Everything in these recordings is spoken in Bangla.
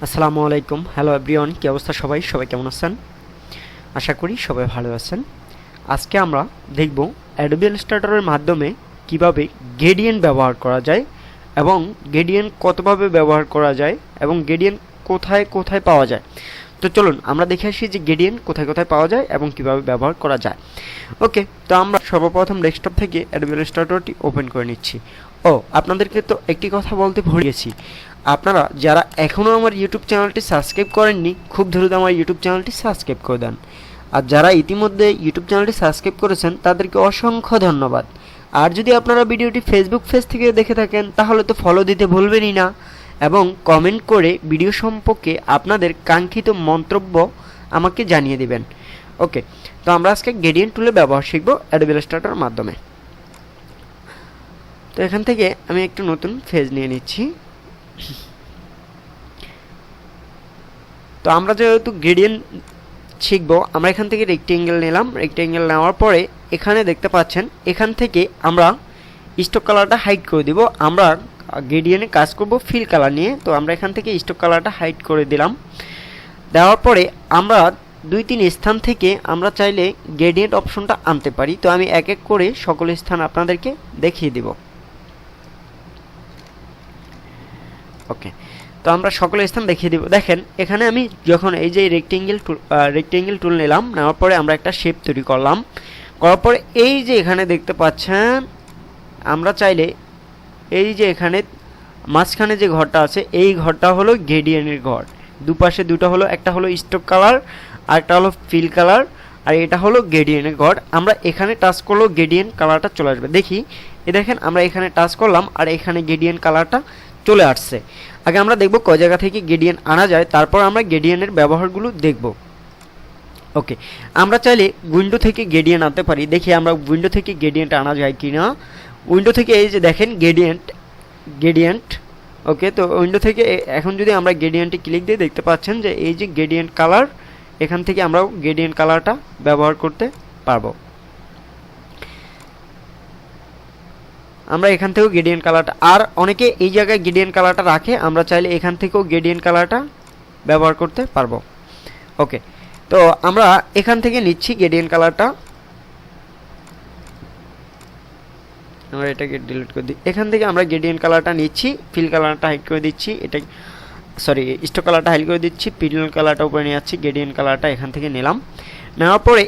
আসসালামু আলাইকুম। হ্যালো এভরিওয়ান, কী অবস্থা সবাই? সবাই কেমন আছেন? আশা করি সবাই ভালো আছেন। আজকে আমরা দেখব অ্যাডোবি ইলাস্ট্রেটরের মাধ্যমে কিভাবে গ্রেডিয়েন্ট ব্যবহার করা যায় এবং গ্রেডিয়েন্ট কতভাবে ব্যবহার করা যায় এবং গ্রেডিয়েন্ট কোথায় কোথায় পাওয়া যায়। তো চলুন আমরা দেখে আসি যে গ্রেডিয়েন্ট কোথায় কোথায় পাওয়া যায় এবং কিভাবে ব্যবহার করা যায়। ওকে, তো আমরা সর্বপ্রথম ডেস্কটপ থেকে অ্যাডোবি ইলাস্ট্রেটরটি ওপেন করে নিচ্ছি। আপনাদেরকে তো একটি কথা বলতে ভুলে গেছি, আপনারা যারা এখনও আমার ইউটিউব চ্যানেলটি সাবস্ক্রাইব করেননি খুব দ্রুত আমার ইউটিউব চ্যানেলটি সাবস্ক্রাইব করে দেন। আর যারা ইতিমধ্যে ইউটিউব চ্যানেলটি সাবস্ক্রাইব করেছেন তাদেরকে অসংখ্য ধন্যবাদ। আর যদি আপনারা ভিডিওটি ফেসবুক পেজ থেকে দেখে থাকেন তাহলে তো ফলো দিতে ভুলবেনই না এবং কমেন্ট করে ভিডিও সম্পর্কে আপনাদের কাঙ্ক্ষিত মন্তব্য আমাকে জানিয়ে দিবেন। ওকে, তো আমরা আজকে গ্রেডিয়েন্ট টুলের ব্যবহার শিখব অ্যাডোবি ইলাস্ট্রেটরের মাধ্যমে। তো এখান থেকে আমি একটু নতুন পেজ নিয়ে নিচ্ছি। তো আমরা যেহেতু গ্রেডিয়েন্ট শিখব, আমরা এখান থেকে রেক্টেঙ্গেল নিলাম। রেক্টেঙ্গেল নেওয়ার পরে এখানে দেখতে পাচ্ছেন এখান থেকে আমরা স্টক কালারটা হাইড করে দিব। আমরা গ্রেডিয়েন্টে কাজ করব ফিল কালার নিয়ে, তো আমরা এখান থেকে স্টক কালারটা হাইড করে দিলাম। দেওয়ার পরে আমরা 2-3 স্থান থেকে আমরা চাইলে গ্রেডিয়েন্ট অপশনটা আনতে পারি। তো আমি এক এক করে সকল স্থান আপনাদেরকে দেখিয়ে দিব। ওকে, তো আমরা সকল স্থান দেখিয়ে দিব। দেখেন এখানে আমি যখন এই যে রেক্টেঙ্গেল টুল নিলাম, নেওয়ার পরে আমরা একটা শেপ তৈরি করলাম। করার পরে এই যে এখানে দেখতে পাচ্ছেন আমরা চাইলে এই যে এখানে মাঝখানে যে ঘরটা আছে এই ঘরটা হলো গ্রেডিয়েন্টের ঘর। দুপাশে দুটো হলো, একটা হলো স্টক কালার আর একটা হলো ফিল কালার, আর এটা হলো গ্রেডিয়েন্টের ঘর। আমরা এখানে টাচ করলেও গ্রেডিয়েন্ট কালারটা চলে আসবে। দেখি দেখেন আমরা এখানে টাচ করলাম আর এখানে গ্রেডিয়েন্ট কালারটা চলে আসছে। আগে আমরা দেখব কয় জায়গা থেকে গ্রেডিয়েন্ট আনা যায়, তারপর আমরা গ্রেডিয়েন্টের ব্যবহারগুলো দেখব। ওকে, আমরা চাইলে উইন্ডো থেকে গ্রেডিয়েন্ট আনতে পারি। দেখি আমরা উইন্ডো থেকে গ্রেডিয়েন্ট আনা যায় কি না। উইন্ডো থেকে এই যে দেখেন গ্রেডিয়েন্ট। ওকে, তো উইন্ডো থেকে এখন যদি আমরা গ্রেডিয়েন্টে ক্লিক দিয়ে দেখতে পাচ্ছেন যে এই যে গ্রেডিয়েন্ট কালার, এখান থেকে আমরা গ্রেডিয়েন্ট কালারটা ব্যবহার করতে পারবো। আমরা এখান থেকেও গ্রেডিয়েন্ট কালারটা, আর অনেকে এই জায়গায় গ্রেডিয়েন্ট কালারটা রাখে, আমরা চাইলে এখান থেকেও গ্রেডিয়েন্ট কালারটা ব্যবহার করতে পারবো। ওকে, তো আমরা এখান থেকে নিচ্ছি গ্রেডিয়েন্ট কালারটা। আমরা এটাকে ডিলিট করে দিই। এখান থেকে আমরা গ্রেডিয়েন্ট কালারটা নিচ্ছি, ফিল কালারটা হাইড করে দিচ্ছি, এটা স্টক কালারটা হাইড করে দিচ্ছি, ফিল কালারটা উপরে নিয়ে যাচ্ছি, গ্রেডিয়েন্ট কালারটা এখান থেকে নিলাম। নেওয়ার পরে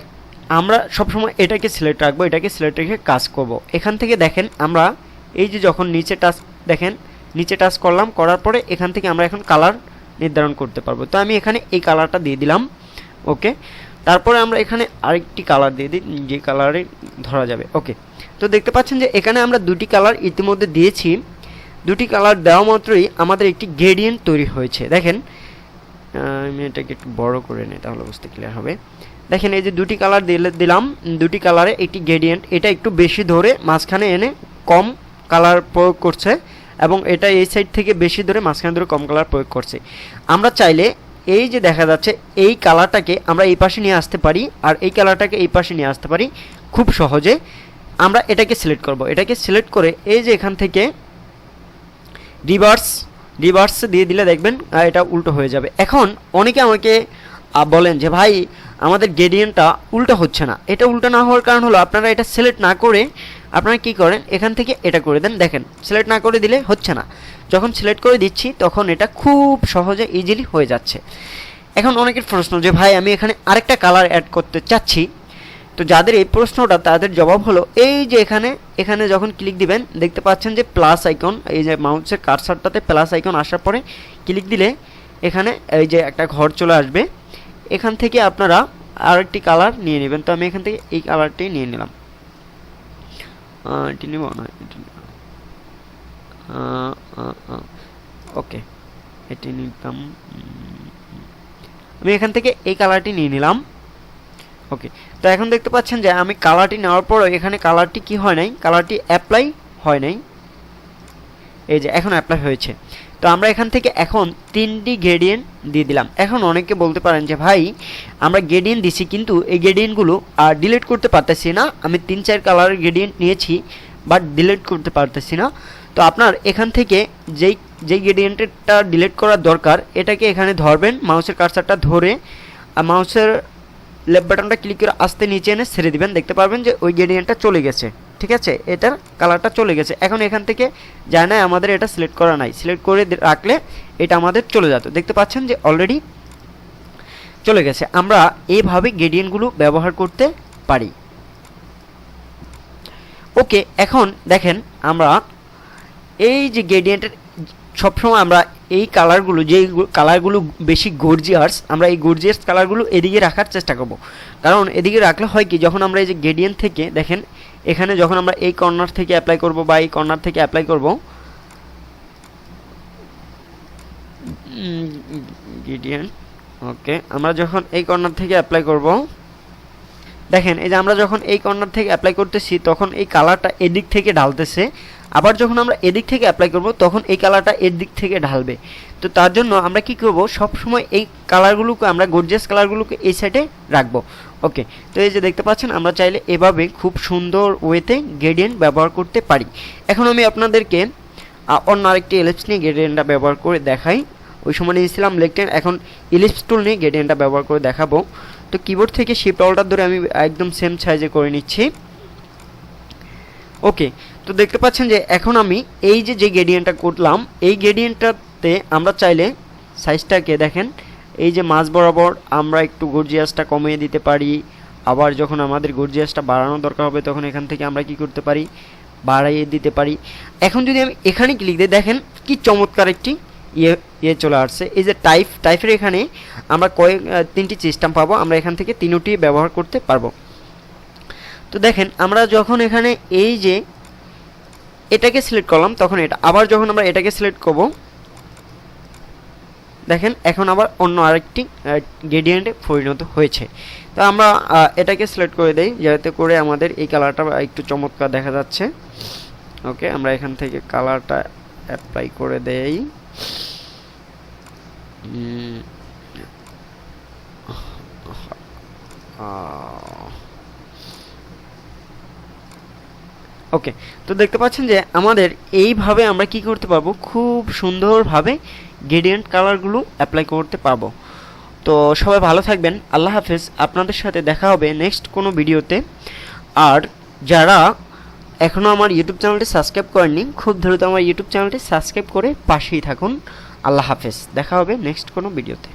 আমরা সবসময় এটাকে সিলেক্ট রাখবো, এটাকে সিলেক্ট রেখে কাজ করব। এখান থেকে দেখেন আমরা এই যে যখন নিচে টাচ, দেখেন নিচে টাচ করলাম, করার পরে এখান থেকে আমরা এখন কালার নির্ধারণ করতে পারবো। তো আমি এখানে এই কালারটা দিয়ে দিলাম। ওকে, তারপরে আমরা এখানে আরেকটি কালার দিয়ে দিই যে কালারে ধরা যাবে। ওকে, তো দেখতে পাচ্ছেন যে এখানে আমরা দুটি কালার ইতিমধ্যে দিয়েছি। দুটি কালার দেওয়া মাত্রই আমাদের একটি গ্রেডিয়েন্ট তৈরি হয়েছে। দেখেন আমি এটাকে একটু বড় করে নিই তাহলে বুঝতে ক্লিয়ার হবে। দেখেন এই যে দুটি কালার দিলাম, দুটি কালারে একটি গ্রেডিয়েন্ট, এটা একটু বেশি ধরে মাঝখানে এনে কম কালার প্রয়োগ করছে এবং এটা এই সাইড থেকে বেশি ধরে মাঝখানে ধরে কম কালার প্রয়োগ করছে। আমরা চাইলে এই যে দেখা যাচ্ছে এই কালারটাকে আমরা এই পাশে নিয়ে আসতে পারি আর এই কালারটাকে এই পাশে নিয়ে আসতে পারি খুব সহজে। আমরা এটাকে সিলেক্ট করব, এটাকে সিলেক্ট করে এই যে এখান থেকে রিভার্স দিয়ে দিলে দেখবেন এটা উল্টো হয়ে যাবে। এখন অনেকে আমাকে বলেন যে ভাই আমাদের গ্রেডিয়েন্টটা উল্টো হচ্ছে না। এটা উল্টো না হওয়ার কারণ হলো আপনারা এটা সিলেক্ট না করে আপনারা কি করেন, এখান থেকে এটা করে দেন। দেখেন সিলেক্ট না করে দিলে হচ্ছে না, যখন সিলেক্ট করে দিচ্ছি তখন এটা খুব সহজে ইজিলি হয়ে যাচ্ছে। এখন অনেকের প্রশ্ন যে ভাই আমি এখানে আরেকটা কালার অ্যাড করতে চাচ্ছি। তো যাদের এই প্রশ্নটা তাদের জবাব হলো এই যে এখানে যখন ক্লিক দিবেন দেখতে পাচ্ছেন যে প্লাস আইকন, এই যে মাউসের কার্সারটাতে প্লাস আইকন আসার পরে ক্লিক দিলে এখানে এই যে একটা ঘর চলে আসবে। এখান থেকে আপনারা আরেকটি কালার নিয়ে নেবেন। তো আমি এখান থেকে এই কালারটি নিয়ে নিলাম, এটি নিব না, এটি ওকে এটি নিলাম, আমি এখান থেকে এই কালারটি নিয়ে নিলাম। ওকে, তো এখন দেখতে পাচ্ছেন যে আমি কালারটি নেওয়ার পর এখানে কালারটি কি হয় নাই, কালারটি অ্যাপ্লাই হয় নাই। এই যে এখন অ্যাপ্লাই হয়েছে। তো আমরা এখান থেকে এখন 3টি গ্রেডিয়েন্ট দিয়ে দিলাম। এখন অনেকে বলতে পারেন যে ভাই আমরা গ্রেডিয়েন্ট দিছি কিন্তু এই গ্রেডিয়েন্টগুলো আর ডিলিট করতে পারতেছি না, আমি 3-4 কালারের গ্রেডিয়েন্ট নিয়েছি বাট ডিলিট করতে পারতেছি না। তো আপনার এখান থেকে যেই যেই গ্রেডিয়েন্টটা ডিলিট করার দরকার এটাকে এখানে ধরবেন, মাউসের কার্সারটা ধরে আর মাউসের লেফট বাটনটা ক্লিক করে আস্তে নিচে এনে ছেড়ে দিবেন, দেখতে পারবেন যে ওই গ্রেডিয়েন্টটা চলে গেছে। ঠিক আছে, এটার কালারটা চলে গেছে। এখন এখান থেকে যায় না, আমাদের এটা সিলেক্ট করা নাই, সিলেক্ট করে রাখলে এটা আমাদের চলে যেত। দেখতে পাচ্ছেন যে অলরেডি চলে গেছে। আমরা এইভাবে গ্রেডিয়েন্টগুলো ব্যবহার করতে পারি। ওকে, এখন দেখেন আমরা এই যে গ্রেডিয়েন্টের সবসময় আমরা এই কালারগুলো, যে কালারগুলো বেশি গর্জিয়াস, আমরা এই গর্জিয়াস কালারগুলো এদিকে রাখার চেষ্টা করব। কারণ এদিকে রাখলে হয় কি, যখন আমরা এই যে গ্রেডিয়েন্ট থেকে দেখেন এখানে যখন আমরা এই কর্নার থেকে অ্যাপ্লাই করব বা এই কর্নার থেকে অ্যাপ্লাই করব গ্রেডিয়েন্ট, ওকে, আমরা যখন এই কর্নার থেকে অ্যাপ্লাই করব, দেখেন এই যে আমরা যখন এই কর্নার থেকে অ্যাপ্লাই করতেছি তখন এই কালারটা এদিক থেকে ঢালতেছে, আবার যখন আমরা এদিক থেকে অ্যাপ্লাই করব তখন এই কালারটা এর দিক থেকে ঢালবে। তো তার জন্য আমরা কি করব, সব সময় এই কালারগুলোকে, আমরা গর্জিয়াস কালারগুলোকে এই সাইডে রাখবো। ওকে, তো এই যে দেখতে পাচ্ছেন আমরা চাইলে এভাবে খুব সুন্দর ওয়েতে গ্রেডিয়েন্ট ব্যবহার করতে পারি। এখন আমি আপনাদেরকে অন্য আরেকটি এলিপস নিয়ে গ্রেডিয়েন্টটা ব্যবহার করে দেখাই। ওই সময় নিয়েছিলাম লেকটেন, এখন ইলিপস টুল নিয়ে গ্রেডিয়েন্টটা ব্যবহার করে দেখাবো। তো কিবোর্ড থেকে শিফট অল্টার ধরে আমি একদম সেম সাইজে করে নিচ্ছি। ওকে, তো দেখতে পাচ্ছেন যে এখন আমি এই যে গ্রেডিয়েন্টটা করলাম, এই গ্রেডিয়েন্টটাতে আমরা চাইলে সাইজটাকে দেখেন এই যে মাঝ বরাবর আমরা একটু গর্জিয়াসটা কমিয়ে দিতে পারি। আবার যখন আমাদের গর্জিয়াসটা বাড়ানো দরকার হবে তখন এখান থেকে আমরা কি করতে পারি, বাড়াইয়ে দিতে পারি। এখন যদি আমি এখানে ক্লিক দিই, দেখেন কি চমৎকার একটি ইয়ে চলে আসছে। এই যে টাইপের এখানে আমরা তিনটি সিস্টেম পাবো, আমরা এখান থেকে তিনটি ব্যবহার করতে পারবো। তো দেখেন আমরা যখন এখানে এই যে এটাকে সিলেক্ট করলাম তখন এটা, আবার যখন আমরা এটাকে সিলেক্ট করব দেখেন এখন আবার অন্য আরেকটি গ্রেডিয়েন্টে পরিণত হয়েছে। তো আমরা এটাকে সিলেক্ট করে দেই যাতে করে আমাদের এই কালারটা একটু চমৎকার দেখা যাচ্ছে। ওকে, আমরা এখান থেকে কালারটা অ্যাপ্লাই করে দেই। ওকে, তো দেখতে পাচ্ছেন যে আমাদের এইভাবে আমরা কি করতে পারবো, খুব সুন্দরভাবে গ্রেডিয়েন্ট কালারগুলো অ্যাপ্লাই করতে পারবো। তো সবাই ভালো থাকবেন, আল্লাহ হাফেজ। আপনাদের সাথে দেখা হবে নেক্সট কোনো ভিডিওতে। আর যারা এখনও আমার ইউটিউব চ্যানেলটি সাবস্ক্রাইব করেননি, খুব দ্রুত আমার ইউটিউব চ্যানেলটি সাবস্ক্রাইব করে পাশেই থাকুন। আল্লাহ হাফেজ, দেখা হবে নেক্সট কোনো ভিডিওতে।